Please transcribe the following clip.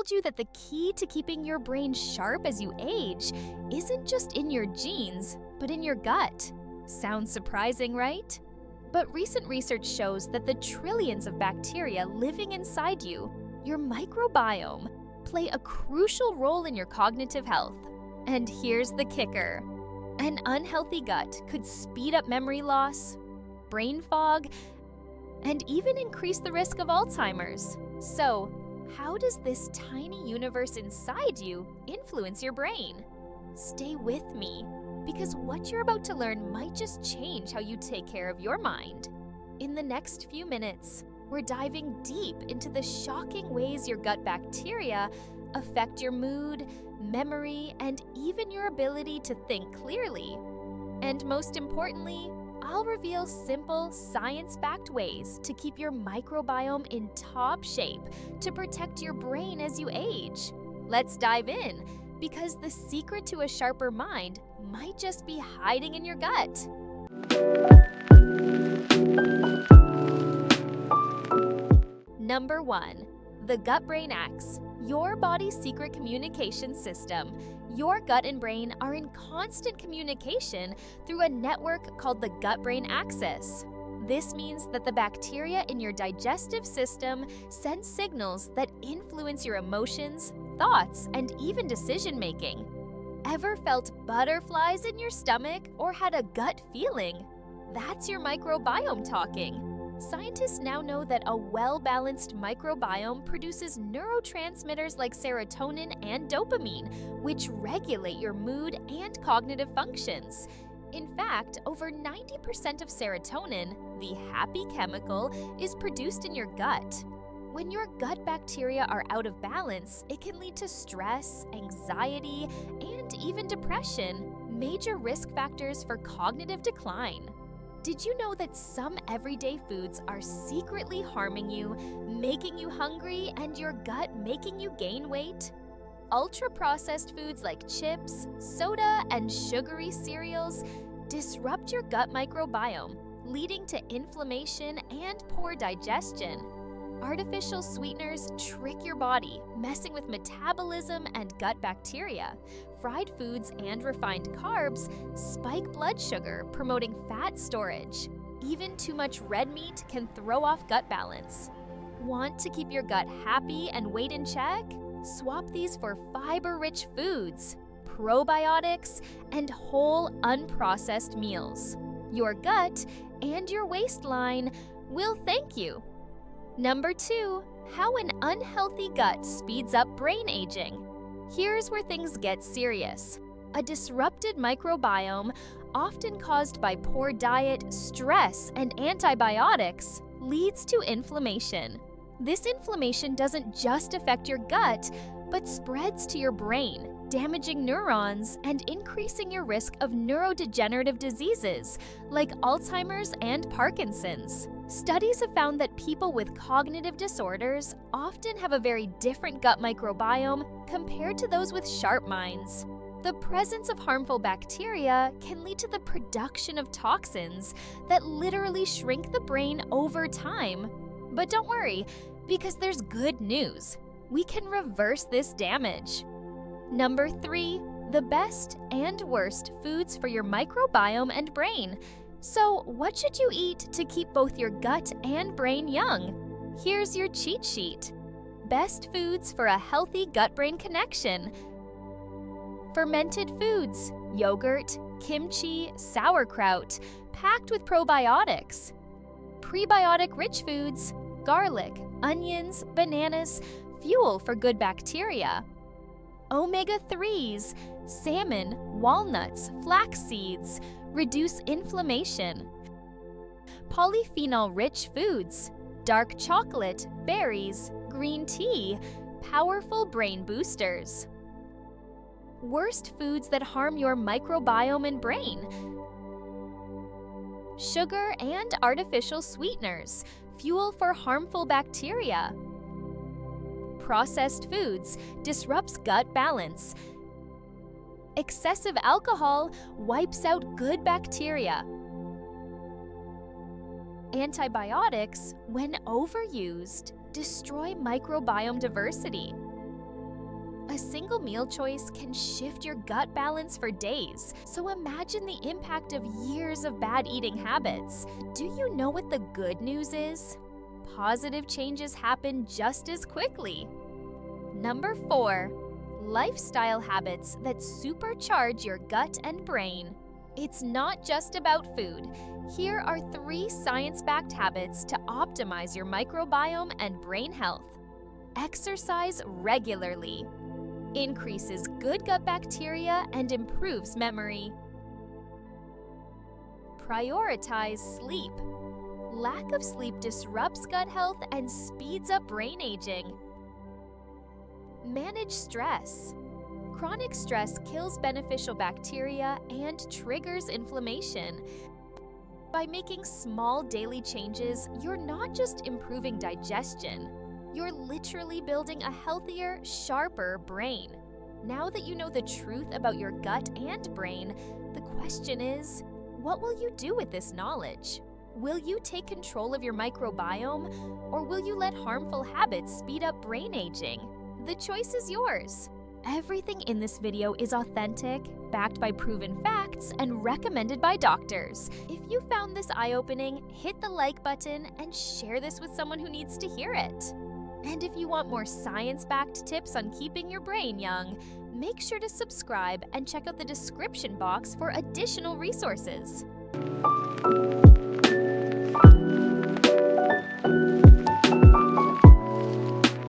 told you that the key to keeping your brain sharp as you age isn't just in your genes, but in your gut. Sounds surprising, right? But recent research shows that the trillions of bacteria living inside you, your microbiome, play a crucial role in your cognitive health. And here's the kicker. An unhealthy gut could speed up memory loss, brain fog, and even increase the risk of Alzheimer's. So, how does this tiny universe inside you influence your brain? Stay with me, because what you're about to learn might just change how you take care of your mind. In the next few minutes, we're diving deep into the shocking ways your gut bacteria affect your mood, memory, and even your ability to think clearly. And most importantly, I'll reveal simple, science-backed ways to keep your microbiome in top shape to protect your brain as you age. Let's dive in, because the secret to a sharper mind might just be hiding in your gut. Number 1. The gut-brain axis, your body's secret communication system. Your gut and brain are in constant communication through a network called the gut-brain axis. This means that the bacteria in your digestive system send signals that influence your emotions, thoughts, and even decision-making. Ever felt butterflies in your stomach or had a gut feeling? That's your microbiome talking. Scientists now know that a well-balanced microbiome produces neurotransmitters like serotonin and dopamine, which regulate your mood and cognitive functions. In fact, over 90% of serotonin, the happy chemical, is produced in your gut. When your gut bacteria are out of balance, it can lead to stress, anxiety, and even depression, major risk factors for cognitive decline. Did you know that some everyday foods are secretly harming you, making you hungry, and your gut making you gain weight? Ultra-processed foods like chips, soda, and sugary cereals disrupt your gut microbiome, leading to inflammation and poor digestion. Artificial sweeteners trick your body, messing with metabolism and gut bacteria. Fried foods and refined carbs spike blood sugar, promoting fat storage. Even too much red meat can throw off gut balance. Want to keep your gut happy and weight in check? Swap these for fiber-rich foods, probiotics, and whole unprocessed meals. Your gut and your waistline will thank you. Number 2, how an unhealthy gut speeds up brain aging. Here's where things get serious. A disrupted microbiome, often caused by poor diet, stress, and antibiotics, leads to inflammation. This inflammation doesn't just affect your gut, but spreads to your brain, damaging neurons and increasing your risk of neurodegenerative diseases like Alzheimer's and Parkinson's. Studies have found that people with cognitive disorders often have a very different gut microbiome compared to those with sharp minds. The presence of harmful bacteria can lead to the production of toxins that literally shrink the brain over time. But don't worry, because there's good news. We can reverse this damage. Number 3, the best and worst foods for your microbiome and brain. So, what should you eat to keep both your gut and brain young? Here's your cheat sheet. Best foods for a healthy gut-brain connection. Fermented foods, yogurt, kimchi, sauerkraut, packed with probiotics. Prebiotic-rich foods, garlic, onions, bananas, fuel for good bacteria. Omega-3s, salmon, walnuts, flax seeds, reduce inflammation. Polyphenol-rich foods, dark chocolate, berries, green tea, powerful brain boosters. Worst foods that harm your microbiome and brain. Sugar and artificial sweeteners, fuel for harmful bacteria. Processed foods disrupts gut balance. Excessive alcohol wipes out good bacteria. Antibiotics, when overused, destroy microbiome diversity. A single meal choice can shift your gut balance for days, so imagine the impact of years of bad eating habits. Do you know what the good news is? Positive changes happen just as quickly. Number 4. Lifestyle habits that supercharge your gut and brain. It's not just about food. Here are 3 science-backed habits to optimize your microbiome and brain health. Exercise regularly. Increases good gut bacteria and improves memory. Prioritize sleep. Lack of sleep disrupts gut health and speeds up brain aging. Manage stress. Chronic stress kills beneficial bacteria and triggers inflammation. By making small daily changes, you're not just improving digestion. You're literally building a healthier, sharper brain. Now that you know the truth about your gut and brain, the question is, what will you do with this knowledge? Will you take control of your microbiome, or will you let harmful habits speed up brain aging? The choice is yours. Everything in this video is authentic, backed by proven facts, and recommended by doctors. If you found this eye-opening, hit the like button and share this with someone who needs to hear it. And if you want more science-backed tips on keeping your brain young, make sure to subscribe and check out the description box for additional resources.